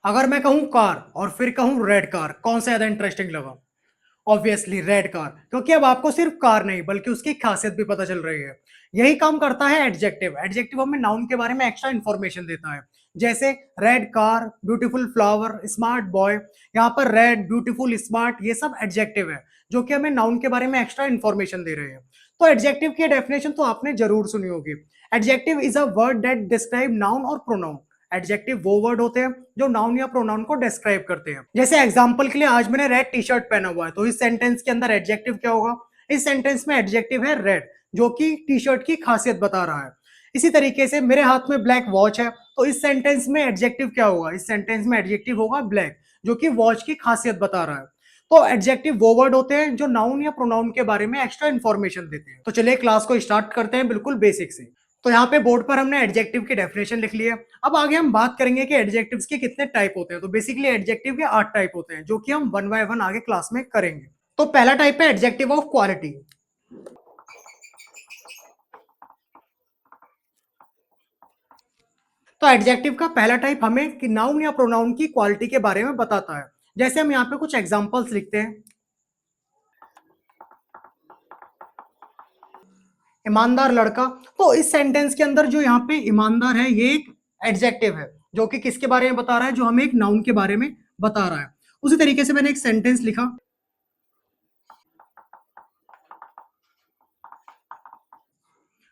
अगर मैं कहूँ कार और फिर कहूँ रेड कार, कौन सा ज्यादा इंटरेस्टिंग लगा? ऑब्वियसली रेड कार, क्योंकि अब आपको सिर्फ कार नहीं बल्कि उसकी खासियत भी पता चल रही है। यही काम करता है एडजेक्टिव। एडजेक्टिव हमें नाउन के बारे में एक्स्ट्रा इन्फॉर्मेशन देता है। जैसे red car, beautiful flower, smart boy. यहाँ पर रेड, ब्यूटीफुल, स्मार्ट ये सब एडजेक्टिव है जो कि हमें नाउन के बारे में एक्स्ट्रा इन्फॉर्मेशन दे रहे हैं। तो एडजेक्टिव की डेफिनेशन तो आपने जरूर सुनी होगी। Adjective is a word that describe noun और प्रोनाउन। एडजेक्टिव वो वर्ड होते हैं जो नाउन या प्रोनाउन को डिस्क्राइब करते हैं। जैसे एग्जांपल के लिए आज मैंने रेड टी शर्ट पहना हुआ है, तो इस सेंटेंस के अंदर एडजेक्टिव क्या होगा? इस सेंटेंस में एडजेक्टिव है रेड, जो कि टी शर्ट की खासियत बता रहा है। इसी तरीके से मेरे हाथ में ब्लैक वॉच है, तो इस सेंटेंस में एडजेक्टिव क्या होगा? इस सेंटेंस में एडजेक्टिव होगा ब्लैक, जो कि वॉच की खासियत बता रहा है। तो एडजेक्टिव वो वर्ड होते हैं जो नाउन या प्रोनाउन के बारे में एक्स्ट्रा इन्फॉर्मेशन देते हैं। तो चलिए क्लास को स्टार्ट करते हैं बिल्कुल बेसिक से। तो यहाँ पे बोर्ड पर हमने एडजेक्टिव की डेफिनेशन लिख ली है। अब आगे हम बात करेंगे कि एडजेक्टिव्स के कितने टाइप होते हैं। तो बेसिकली एडजेक्टिव के 8 टाइप होते हैं, जो कि हम वन बाय वन आगे क्लास में करेंगे। तो पहला टाइप है एडजेक्टिव ऑफ क्वालिटी। तो एडजेक्टिव का पहला टाइप हमें कि नाउन या प्रोनाउन की क्वालिटी के बारे में बताता है। जैसे हम यहाँ पे कुछ एग्जांपल्स लिखते हैं। ईमानदार लड़का। तो इस सेंटेंस के अंदर जो यहाँ पे ईमानदार है, ये एक एडजेक्टिव है जो कि किसके बारे में बता रहा है? जो हमें एक नाउन के बारे में बता रहा है। उसी तरीके से मैंने एक सेंटेंस लिखा,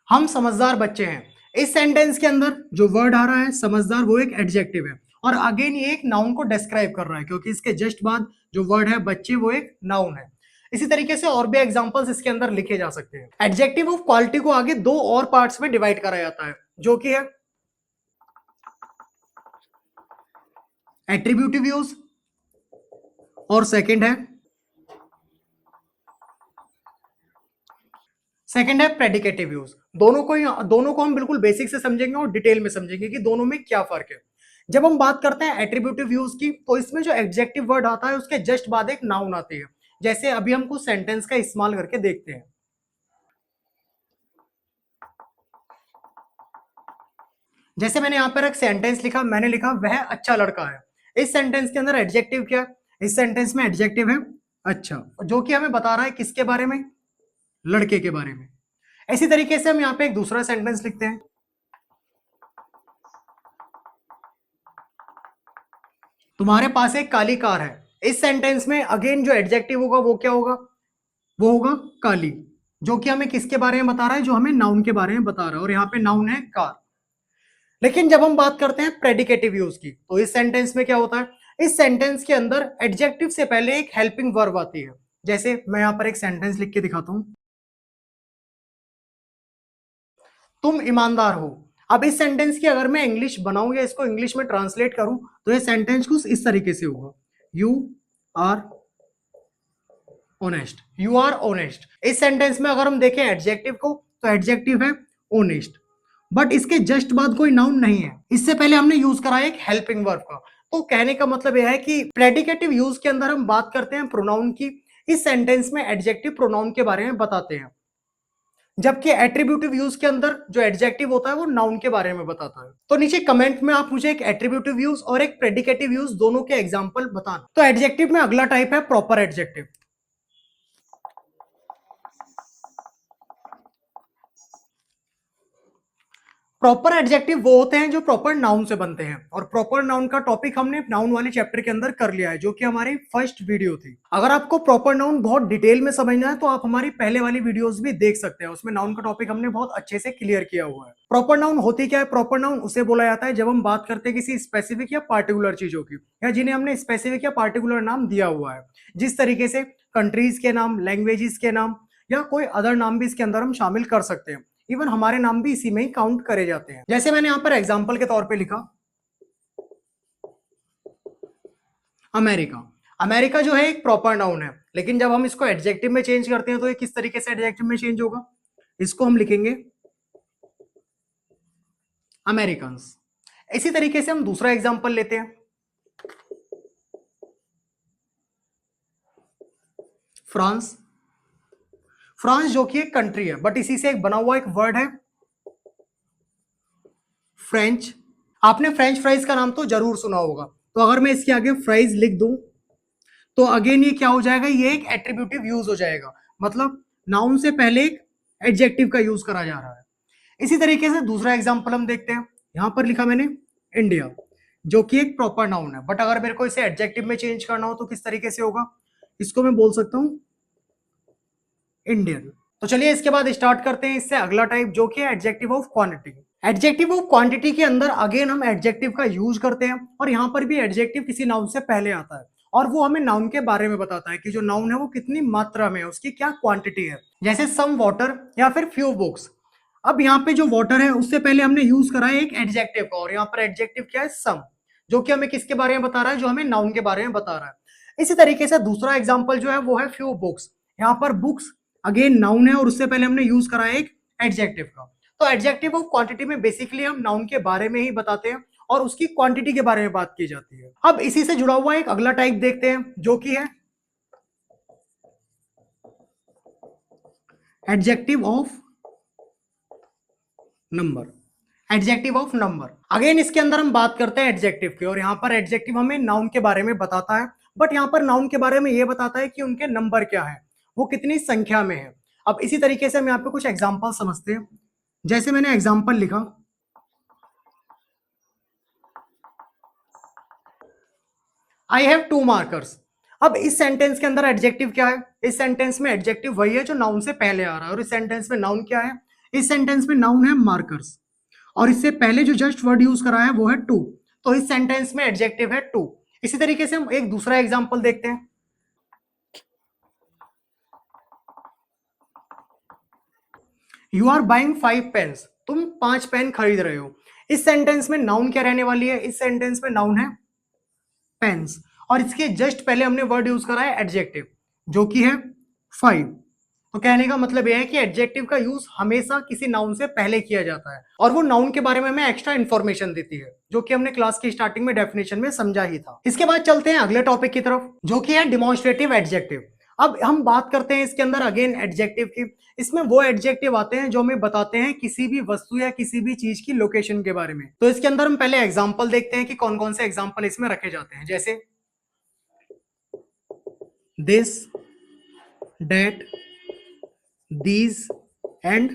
हम समझदार बच्चे हैं। इस सेंटेंस के अंदर जो वर्ड आ रहा है समझदार, वो एक एडजेक्टिव है और अगेन ये एक नाउन को डिस्क्राइब कर रहा है, क्योंकि इसके जस्ट बाद जो वर्ड है बच्चे, वो एक नाउन है। इसी तरीके से और भी एग्जांपल्स इसके अंदर लिखे जा सकते हैं। एडजेक्टिव ऑफ क्वालिटी को आगे दो और पार्ट्स में डिवाइड करा जाता है, जो कि है एट्रीब्यूटिव यूज और सेकंड है प्रेडिकेटिव यूज। दोनों को हम बिल्कुल बेसिक से समझेंगे और डिटेल में समझेंगे कि दोनों में क्या फर्क है। जब हम बात करते हैं एट्रीब्यूटिव यूज की, तो इसमें जो एडजेक्टिव वर्ड आता है उसके जस्ट बाद एक नाउन आती है। जैसे अभी हम कुछ सेंटेंस का इस्तेमाल करके देखते हैं। जैसे मैंने यहाँ पर एक सेंटेंस लिखा, मैंने लिखा वह अच्छा लड़का है। इस सेंटेंस के अंदर एडजेक्टिव क्या है? इस सेंटेंस में एडजेक्टिव है अच्छा, जो कि हमें बता रहा है किसके बारे में? लड़के के बारे में। इसी तरीके से हम यहाँ पे एक दूसरा सेंटेंस लिखते हैं, तुम्हारे पास एक काली कार है। इस सेंटेंस में अगेन जो एडजेक्टिव होगा वो क्या होगा? वो होगा काली, जो कि हमें किसके बारे में बता रहा है? जो हमें नाउन के बारे में बता रहा है, और यहाँ पे नाउन है कार। लेकिन जब हम बात करते हैं प्रेडिकेटिव यूज की, तो इस सेंटेंस में क्या होता है? इस सेंटेंस के अंदर एडजेक्टिव से पहले एक हेल्पिंग वर्ब आती है। जैसे मैं यहाँ पर एक सेंटेंस लिख के दिखाता हूं, तुम ईमानदार हो। अब इस सेंटेंस की अगर मैं इंग्लिश बनाऊं या इसको इंग्लिश में ट्रांसलेट करूं, तो ये सेंटेंस कुछ इस तरीके से होगा, you are honest. You are honest. इस सेंटेंस में अगर हम देखें एडजेक्टिव को, तो एडजेक्टिव है ऑनेस्ट, बट इसके जस्ट बाद कोई नाउन नहीं है। इससे पहले हमने यूज करा एक हेल्पिंग वर्ब का। तो कहने का मतलब यह है कि प्रेडिकेटिव यूज के अंदर हम बात करते हैं प्रोनाउन की, इस सेंटेंस में एडजेक्टिव प्रोनाउन के बारे में बताते हैं, जबकि एट्रीब्यूटिव यूज के अंदर जो एडजेक्टिव होता है वो नाउन के बारे में बताता है। तो नीचे कमेंट में आप मुझे एक एट्रीब्यूटिव यूज और एक प्रेडिकेटिव यूज दोनों के एग्जांपल बताना। तो एडजेक्टिव में अगला टाइप है प्रॉपर एडजेक्टिव। प्रॉपर एडजेक्टिव वो होते हैं जो प्रॉपर नाउन से बनते हैं, और प्रॉपर नाउन का टॉपिक हमने नाउन वाले चैप्टर के अंदर कर लिया है, जो कि हमारी फर्स्ट वीडियो थी। अगर आपको प्रॉपर नाउन बहुत डिटेल में समझना है तो आप हमारी पहले वाली वीडियोस भी देख सकते हैं, उसमें नाउन का टॉपिक हमने बहुत अच्छे से क्लियर किया हुआ है। प्रॉपर नाउन होती क्या है? प्रॉपर नाउन उसे बोला जाता है जब हम बात करते हैं किसी स्पेसिफिक या पार्टिकुलर चीजों की, या जिन्हें हमने स्पेसिफिक या पार्टिकुलर नाम दिया हुआ है। जिस तरीके से कंट्रीज के नाम, लैंग्वेजेस के नाम, या कोई अदर नाम भी इसके अंदर हम शामिल कर सकते हैं। इवन हमारे नाम भी इसी में ही काउंट करे जाते हैं। जैसे मैंने यहां पर एग्जांपल के तौर पे लिखा अमेरिका। अमेरिका जो है एक प्रॉपर नाउन है, लेकिन जब हम इसको एडजेक्टिव में चेंज करते हैं तो ये किस तरीके से एडजेक्टिव में चेंज होगा? इसको हम लिखेंगे अमेरिकन। इसी तरीके से हम दूसरा एग्जांपल लेते हैं, फ्रांस। फ्रांस जो कि एक कंट्री है, बट इसी से एक बना हुआ एक वर्ड है फ्रेंच। आपने फ्रेंच फ्राइज का नाम तो जरूर सुना होगा। तो अगर मैं इसके आगे फ्राइज लिख दूं तो अगेन ये क्या हो जाएगा, ये एक एट्रीब्यूटिव यूज हो जाएगा, मतलब नाउन से पहले एक एडजेक्टिव का यूज करा जा रहा है। इसी तरीके से दूसरा एग्जांपल हम देखते हैं। यहां पर लिखा मैंने इंडिया, जो कि एक प्रॉपर नाउन है, बट अगर मेरे को इसे एडजेक्टिव में चेंज करना हो तो किस तरीके से होगा, इसको मैं बोल सकता हूं इंडियन। तो चलिए इसके बाद स्टार्ट करते हैं इससे अगला टाइप, जो कि है adjective of quantity. Adjective of quantity के अंदर अगेन हम एडजेक्टिव का यूज करते हैं, और यहां पर भी एडजेक्टिव किसी नाउन से पहले आता है, और वो हमें नाउन के बारे में बताता है कि जो नाउन है वो कितनी मात्रा में है, उसकी क्या क्वांटिटी है। जैसे सम वाटर या फिर फ्यू बुक्स। अब यहाँ पे जो वाटर है उससे पहले हमने यूज करा है एक एडजेक्टिव का, और यहाँ पर एडजेक्टिव क्या है, सम, जो कि हमें किसके बारे में बता रहा है, जो हमें नाउन के बारे में बता रहा है। इसी तरीके से दूसरा एग्जाम्पल जो है वो है फ्यू बुक्स। यहाँ पर बुक्स अगेन नाउन है, और उससे पहले हमने यूज करा है एक एडजेक्टिव का। तो एडजेक्टिव ऑफ क्वांटिटी में बेसिकली हम नाउन के बारे में ही बताते हैं, और उसकी क्वांटिटी के बारे में बात की जाती है। अब इसी से जुड़ा हुआ एक अगला टाइप देखते हैं, जो कि है adjective of number. Adjective of number, again इसके अंदर हम बात करते हैं एडजेक्टिव की, और यहाँ पर एडजेक्टिव हमें नाउन के बारे में बताता है, बट यहाँ पर नाउन के बारे में ये बताता है कि उनके नंबर क्या है, वो कितनी संख्या में है। अब इसी तरीके से हम यहाँ पे कुछ एग्जाम्पल समझते हैं। जैसे मैंने एग्जाम्पल लिखा, आई हैव 2 मार्कर्स। अब इस सेंटेंस के अंदर एडजेक्टिव क्या है, इस सेंटेंस में एडजेक्टिव वही है जो नाउन से पहले आ रहा है, और इस सेंटेंस में नाउन क्या है, इस सेंटेंस में नाउन है मार्कर्स, और इससे पहले जो जस्ट वर्ड यूज करा है वो है टू, तो इस सेंटेंस में एडजेक्टिव है टू। इसी तरीके से हम एक दूसरा एग्जांपल देखते हैं। यू आर बाइंग 5 पेन्स, तुम 5 पेन खरीद रहे हो। इस सेंटेंस में नाउन क्या रहने वाली है, इस सेंटेंस में नाउन है पेन्स, और इसके जस्ट पहले हमने वर्ड यूज करा है एडजेक्टिव, जो कि है 5। तो कहने का मतलब यह है कि एडजेक्टिव का यूज हमेशा किसी नाउन से पहले किया जाता है, और वो नाउन के बारे में हमें एक्स्ट्रा इंफॉर्मेशन देती है, जो कि हमने क्लास की स्टार्टिंग में डेफिनेशन में समझा ही था। इसके बाद चलते हैं अगले टॉपिक की तरफ, जो कि है डिमॉन्स्ट्रेटिव एडजेक्टिव। अब हम बात करते हैं इसके अंदर अगेन एडजेक्टिव की। इसमें वो एडजेक्टिव आते हैं जो हमें बताते हैं किसी भी वस्तु या किसी भी चीज की लोकेशन के बारे में। तो इसके अंदर हम पहले एग्जाम्पल देखते हैं कि कौन कौन से एग्जाम्पल इसमें रखे जाते हैं। जैसे this, that, these and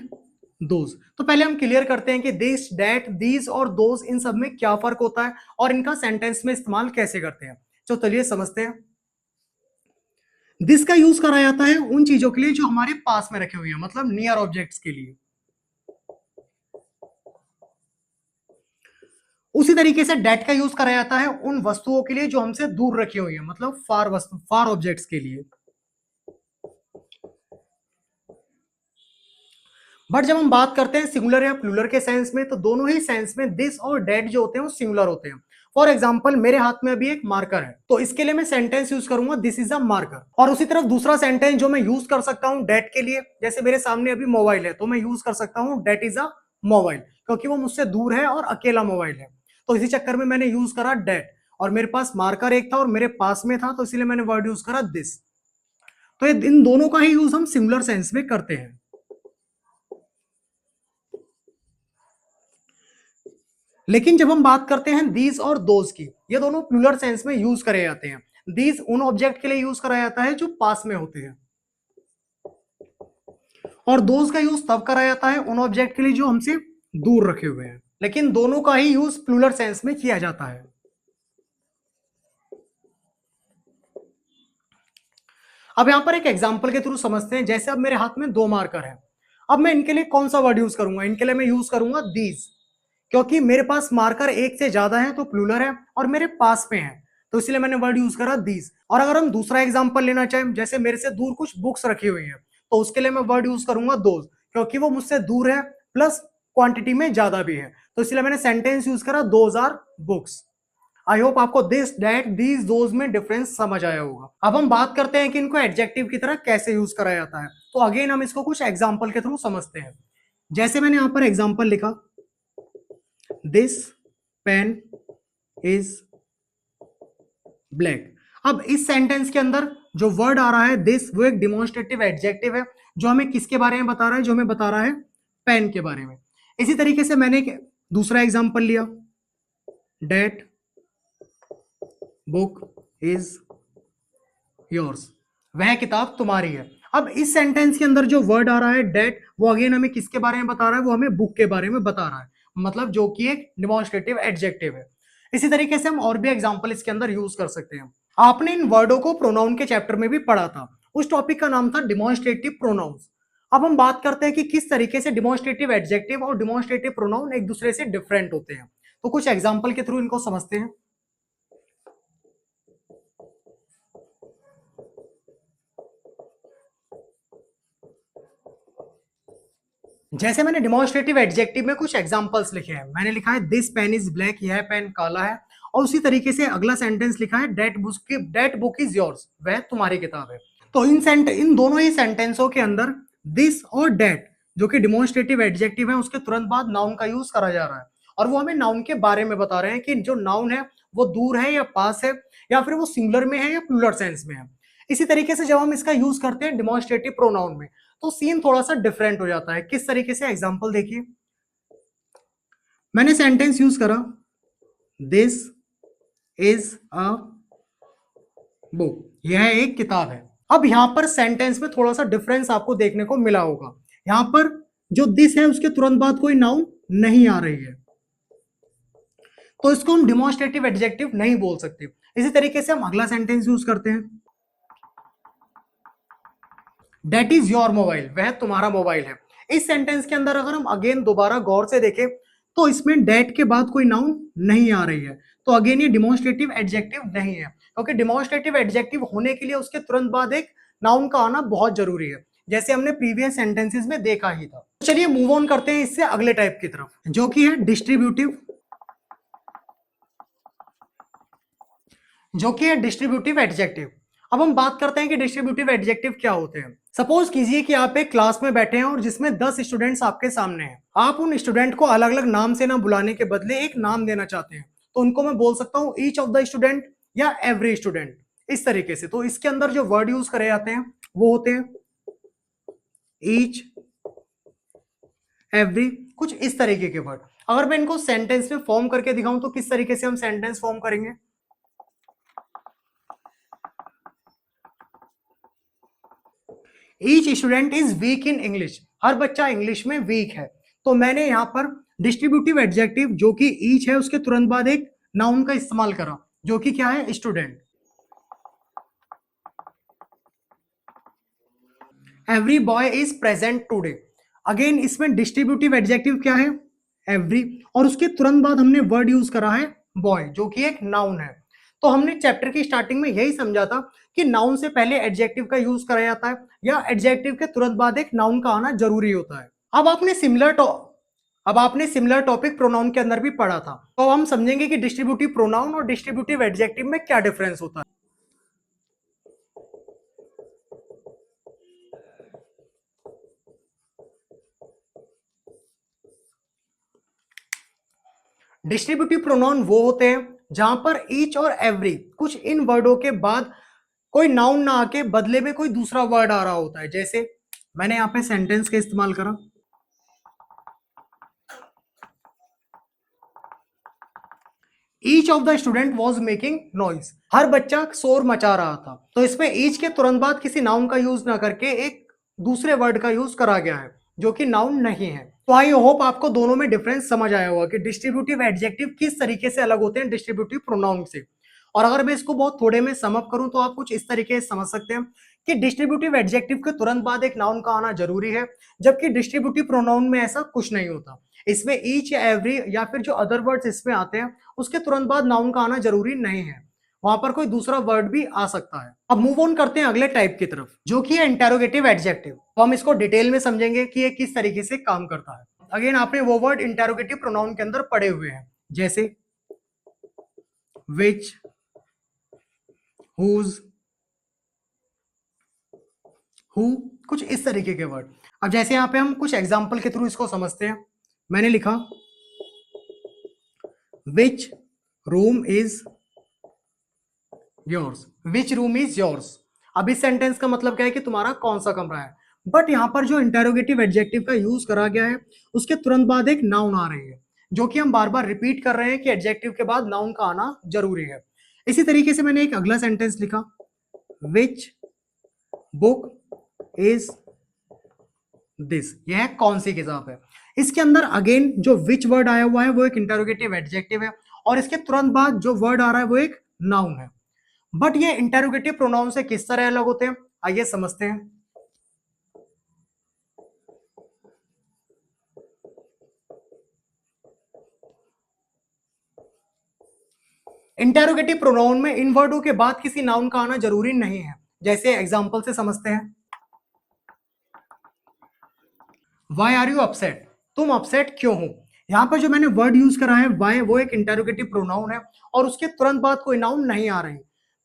those. तो पहले हम क्लियर करते हैं कि दिस, डेट, दीज और दोज, इन सब में क्या फर्क होता है और इनका सेंटेंस में इस्तेमाल कैसे करते हैं। तो चलिए समझते हैं। दिस का यूज करा जाता है उन चीजों के लिए जो हमारे पास में रखे हुए हैं, मतलब नियर ऑब्जेक्ट्स के लिए। उसी तरीके से डेट का यूज करा जाता है उन वस्तुओं के लिए जो हमसे दूर रखी हुई है, मतलब फार वस्तु, फार ऑब्जेक्ट्स के लिए। बट जब हम बात करते हैं सिंगुलर या प्लूरल के सेंस में, तो दोनों ही सेंस में दिस और डेट जो होते हैं वो सिंगुलर होते हैं। फॉर एग्जाम्पल, मेरे हाथ में अभी एक मार्कर है, तो इसके लिए मैं सेंटेंस यूज करूंगा दिस इज अ मार्कर। और उसी तरफ दूसरा सेंटेंस जो मैं यूज कर सकता हूं डेट के लिए, जैसे मेरे सामने अभी मोबाइल है, तो मैं यूज कर सकता हूं डेट इज अ मोबाइल, क्योंकि वो मुझसे दूर है और अकेला मोबाइल है। तो इसी चक्कर में मैंने यूज करा डेट, और मेरे पास मार्कर एक था और मेरे पास में था, तो इसीलिए मैंने वर्ड यूज करा दिस। तो इन दोनों का ही यूज हम सिंगुलर सेंस में करते हैं। लेकिन जब हम बात करते हैं दीज और दोज की, ये दोनों प्लूरल सेंस में यूज करे जाते हैं। दीज उन ऑब्जेक्ट के लिए यूज करा जाता है जो पास में होते हैं, और दोज का यूज तब करा जाता है उन ऑब्जेक्ट के लिए जो हमसे दूर रखे हुए हैं। लेकिन दोनों का ही यूज प्लूरल सेंस में किया जाता है। अब यहां पर एक एग्जांपल के थ्रू समझते हैं। जैसे अब मेरे हाथ में 2 मार्कर है, अब मैं इनके लिए कौन सा वर्ड यूज करूंगा, इनके लिए मैं यूज करूंगा दीज, क्योंकि मेरे पास मार्कर एक से ज्यादा है तो प्लूरल है, और मेरे पास में है, तो इसलिए मैंने वर्ड यूज करा दीज। और अगर हम दूसरा एग्जांपल लेना चाहें, जैसे मेरे से दूर कुछ बुक्स रखी हुई है, तो उसके लिए मैं वर्ड यूज करूंगा दोज, क्योंकि वो मुझसे दूर है प्लस क्वांटिटी में ज्यादा भी है, तो इसलिए मैंने सेंटेंस यूज करा those are books. I hope आपको दिस, दैट, दीज, दोज में डिफरेंस समझ आया होगा। अब हम बात करते हैं कि इनको एडजेक्टिव की तरह कैसे यूज करा जाता है। तो अगेन हम इसको कुछ एग्जांपल के थ्रू समझते हैं। जैसे मैंने यहां पर एग्जांपल लिखा, दिस पेन इज ब्लैक। अब इस सेंटेंस के अंदर जो वर्ड आ रहा है दिस, वो एक डिमॉन्स्ट्रेटिव एडजेक्टिव है, जो हमें किसके बारे में बता रहा है, जो हमें बता रहा है पेन के बारे में। इसी तरीके से मैंने एक दूसरा एग्जांपल लिया, डेट बुक इज योर्स, वह किताब तुम्हारी है। अब इस सेंटेंस के अंदर जो वर्ड आ रहा है डेट, वो अगेन हमें किसके बारे में बता रहा है, वो हमें बुक के बारे में बता रहा है, मतलब जो कि एक डिमॉन्स्ट्रेटिव एडजेक्टिव है। इसी तरीके से हम और भी एग्जांपल इसके अंदर यूज कर सकते हैं। आपने इन वर्डों को प्रोनाउन के चैप्टर में भी पढ़ा था, उस टॉपिक का नाम था डिमॉन्स्ट्रेटिव प्रोनाउंस। अब हम बात करते हैं कि किस तरीके से डिमॉन्स्ट्रेटिव एडजेक्टिव और डिमॉन्स्ट्रेटिव प्रोनाउन एक दूसरे से डिफरेंट होते हैं। तो कुछ एग्जांपल के थ्रू इनको समझते हैं। जैसे मैंने डिमॉन्स्ट्रेटिव एडजेक्टिव में कुछ एग्जांपल्स लिखे हैं, मैंने लिखा है दिस पेन इज ब्लैक, यह पेन काला है। और उसी तरीके से अगला सेंटेंस लिखा है डेट बुक इज योर्स, वह तुम्हारी किताब है। तो इन दोनों ही सेंटेंसों के अंदर दिस और डेट जो कि डिमॉन्स्ट्रेटिव एडजेक्टिव है, उसके तुरंत बाद नाउन का यूज करा जा रहा है, और वो हमें नाउन के बारे में बता रहे हैं कि जो नाउन है वो दूर है या पास है, या फिर वो सिंगुलर में है या प्लूरल सेंस में है। इसी तरीके से जब हम इसका यूज करते हैं डिमॉन्स्ट्रेटिव प्रोनाउन में, तो सीन थोड़ा सा डिफरेंट हो जाता है। किस तरीके से, एग्जांपल देखिए, मैंने सेंटेंस यूज करा दिस इज अ बुक, यह एक किताब है। अब यहां पर सेंटेंस में थोड़ा सा डिफरेंस आपको देखने को मिला होगा। यहां पर जो दिस है उसके तुरंत बाद कोई नाउन नहीं आ रही है, तो इसको हम डिमॉन्स्ट्रेटिव एडजेक्टिव नहीं बोल सकते। इसी तरीके से हम अगला सेंटेंस यूज करते हैं, डेट इज योर मोबाइल, वह तुम्हारा मोबाइल है। इस सेंटेंस के अंदर अगर हम अगेन दोबारा गौर से देखें, तो इसमें डेट के बाद कोई नाउन नहीं आ रही है, तो अगेन ये डिमॉन्स्ट्रेटिव एडजेक्टिव नहीं है, क्योंकि डिमॉन्स्ट्रेटिव एडजेक्टिव होने के लिए उसके तुरंत बाद एक नाउन का आना बहुत जरूरी है, जैसे हमने प्रीवियस सेंटेंसेस में देखा ही था। चलिए मूव ऑन करते हैं इससे अगले टाइप की तरफ, जो कि है डिस्ट्रीब्यूटिव एडजेक्टिव। अब हम बात करते हैं कि डिस्ट्रीब्यूटिव एडजेक्टिव क्या होते हैं। सपोज कीजिए कि आप एक क्लास में बैठे हैं और जिसमें 10 स्टूडेंट्स आपके सामने हैं। आप उन स्टूडेंट को अलग अलग नाम से ना बुलाने के बदले एक नाम देना चाहते हैं, तो उनको मैं बोल सकता हूं ईच ऑफ द स्टूडेंट या एवरी स्टूडेंट, इस तरीके से। तो इसके अंदर जो वर्ड यूज करे जाते हैं वो होते हैं ईच, एवरी, कुछ इस तरीके के वर्ड। अगर मैं इनको सेंटेंस में फॉर्म करके दिखाऊं तो किस तरीके से हम सेंटेंस फॉर्म करेंगे, each student is weak in English, हर बच्चा इंग्लिश में वीक है। तो मैंने यहां पर डिस्ट्रीब्यूटिव एडजेक्टिव जो कि ईच है उसके तुरंत बाद एक नाउन का इस्तेमाल करा, जो कि क्या है, student. Every boy is present today, again इसमें डिस्ट्रीब्यूटिव एडजेक्टिव क्या है, एवरी, और उसके तुरंत बाद हमने वर्ड यूज करा है बॉय, जो कि एक नाउन है। तो हमने चैप्टर की स्टार्टिंग में यही समझा था कि नाउन से पहले एडजेक्टिव का यूज करा जाता है, या एडजेक्टिव के तुरंत बाद एक नाउन का आना जरूरी होता है। अब आपने सिमिलर टॉ अब आपने सिमिलर टॉपिक प्रोनाउन के अंदर भी पढ़ा था, तो हम समझेंगे कि डिस्ट्रीब्यूटिव प्रोनाउन और डिस्ट्रीब्यूटिव एडजेक्टिव में क्या डिफरेंस होता है। डिस्ट्रीब्यूटिव प्रोनाउन वो होते हैं जहां पर ईच और एवरी, कुछ इन वर्डों के बाद कोई नाउन ना आके बदले में कोई दूसरा वर्ड आ रहा होता है। जैसे मैंने यहां पे सेंटेंस का इस्तेमाल करा, each of the student was making noise, हर बच्चा शोर मचा रहा था। तो इसमें ईच के तुरंत बाद किसी नाउन का यूज ना करके एक दूसरे वर्ड का यूज करा गया है, जो कि नाउन नहीं है। तो आई होप आपको दोनों में डिफरेंस समझ आया होगा कि डिस्ट्रीब्यूटिव एडजेक्टिव किस तरीके से अलग होते हैं डिस्ट्रीब्यूटिव प्रोनाउन से। और अगर मैं इसको बहुत थोड़े में समअप करूं तो आप कुछ इस तरीके से समझ सकते हैं कि डिस्ट्रीब्यूटिव एडजेक्टिव के तुरंत बाद एक नाउन का आना जरूरी है, जबकि डिस्ट्रीब्यूटिव प्रोनाउन में ऐसा कुछ नहीं होता। इसमें ईच या एवरी या फिर जो अदर वर्ड्स इसमें आते हैं उसके तुरंत बाद नाउन का आना जरूरी नहीं है, वहां पर कोई दूसरा वर्ड भी आ सकता है। अब मूव ऑन करते हैं अगले टाइप की तरफ, जो कि है इंटेरोगेटिव एडजेक्टिव। तो हम इसको डिटेल में समझेंगे कि ये किस तरीके से काम करता है। अगेन आपने वो वर्ड इंटेरोगेटिव प्रोनाउन के अंदर पढ़े हुए हैं, जैसे विच, हुज, हु, कुछ इस तरीके के वर्ड। अब जैसे यहाँ पे हम कुछ एग्जाम्पल के थ्रू इसको समझते हैं। मैंने लिखा which room is yours, which room is yours. अब इस सेंटेंस का मतलब क्या है कि तुम्हारा कौन सा कमरा है। बट यहां पर जो इंटेरोगेटिव एडजेक्टिव का यूज करा गया है उसके तुरंत बाद एक नाउन आ रही है, जो कि हम बार बार रिपीट कर रहे हैं कि एडजेक्टिव के बाद नाउन का आना जरूरी है। इसी तरीके से मैंने एक अगला सेंटेंस लिखा, विच बुक इज दिस, यह है कौन सी किताब है। इसके अंदर अगेन जो विच वर्ड आया हुआ है वो एक इंटरोगेटिव एडजेक्टिव है, और इसके तुरंत बाद जो वर्ड आ रहा है वो एक नाउन है। बट ये इंटरोगेटिव प्रोनाउन से किस तरह अलग होते हैं, आइए समझते हैं। इंटरोगेटिव प्रोनाउन में इन वर्डों के बाद किसी नाउन का आना जरूरी नहीं है। जैसे एग्जांपल से समझते हैं, वाई आर यू अपसेट, तुम अपसेट क्यों हो। यहाँ पर जो मैंने वर्ड यूज करा है वाई, वो एक इंटरोगेटिव प्रोनाउन है और उसके तुरंत बाद कोई नाउन नहीं आ रही।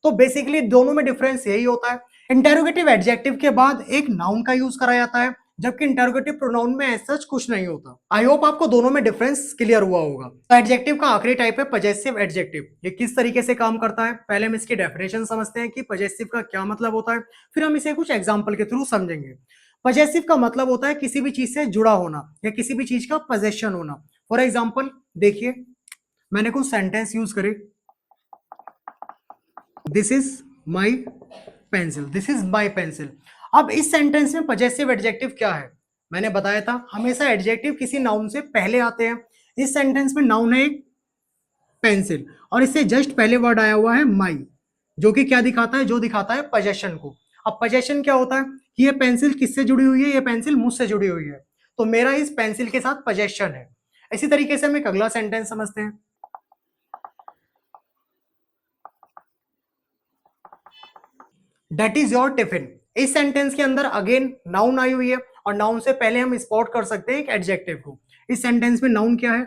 तो बेसिकली दोनों में डिफरेंस यही होता है, इंटरोगेटिव एडजेक्टिव के बाद एक नाउन का यूज करा जाता है, जबकि इंटरोगेटिव प्रोनाउन में ऐसा कुछ नहीं होता। आई होप आपको दोनों में डिफरेंस क्लियर हुआ होगा। तो एडजेक्टिव का आखिरी टाइप है पजेसिव एडजेक्टिव। ये किस तरीके से काम करता है, पहले हम इसकी डेफिनेशन समझते हैं कि पजेसिव का क्या मतलब होता है, फिर हम इसे कुछ एग्जाम्पल के थ्रू समझेंगे। पजेसिव का मतलब होता है किसी भी चीज से जुड़ा होना या किसी भी चीज का पोजेशन होना। फॉर एग्जाम्पल देखिए, मैंने कुछ सेंटेंस यूज करे, this is my pencil, this is my pencil. अब इस सेंटेंस में पजेसिव एडजेक्टिव क्या है, मैंने बताया था हमेशा एडजेक्टिव किसी नाउन से पहले आते हैं। इस सेंटेंस में नाउन है एक पेंसिल, और इससे जस्ट पहले वर्ड आया हुआ है माई, जो कि क्या दिखाता है, जो दिखाता है पोजेशन को। अब पोजेशन क्या होता है कि ये पेंसिल किससे जुड़ी हुई है, ये पेंसिल मुझसे जुड़ी हुई है, तो मेरा इस पेंसिल के साथ पोजेशन है। इसी तरीके से हम एक अगला सेंटेंस समझते हैं, दैट इज योर टिफिन। इस सेंटेंस के अंदर अगेन नाउन आई हुई है, और नाउन से पहले हम स्पॉट कर सकते हैं एक एडजेक्टिव को। इस सेंटेंस में नाउन क्या है,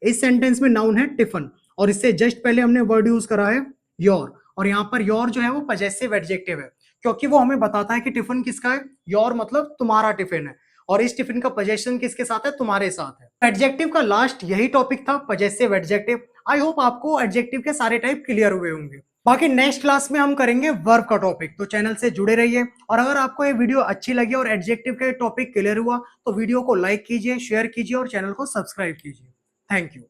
इस सेंटेंस में नाउन है टिफिन, और इससे जस्ट पहले हमने वर्ड यूज करा है योर, और यहाँ पर योर जो है वो पजेसिव एडजेक्टिव है, क्योंकि वो हमें बताता है कि टिफिन किसका है, योर मतलब तुम्हारा टिफिन है, और इस टिफिन का पोजेशन किसके साथ है, तुम्हारे साथ है। एडजेक्टिव का लास्ट यही टॉपिक था, पजेसिव एडजेक्टिव। आई होप आपको एडजेक्टिव के सारे टाइप क्लियर हुए होंगे। बाकी नेक्स्ट क्लास में हम करेंगे वर्ब का टॉपिक, तो चैनल से जुड़े रहिए। और अगर आपको ये वीडियो अच्छी लगी और एडजेक्टिव के टॉपिक क्लियर हुआ तो वीडियो को लाइक कीजिए, शेयर कीजिए और चैनल को सब्सक्राइब कीजिए। Thank you.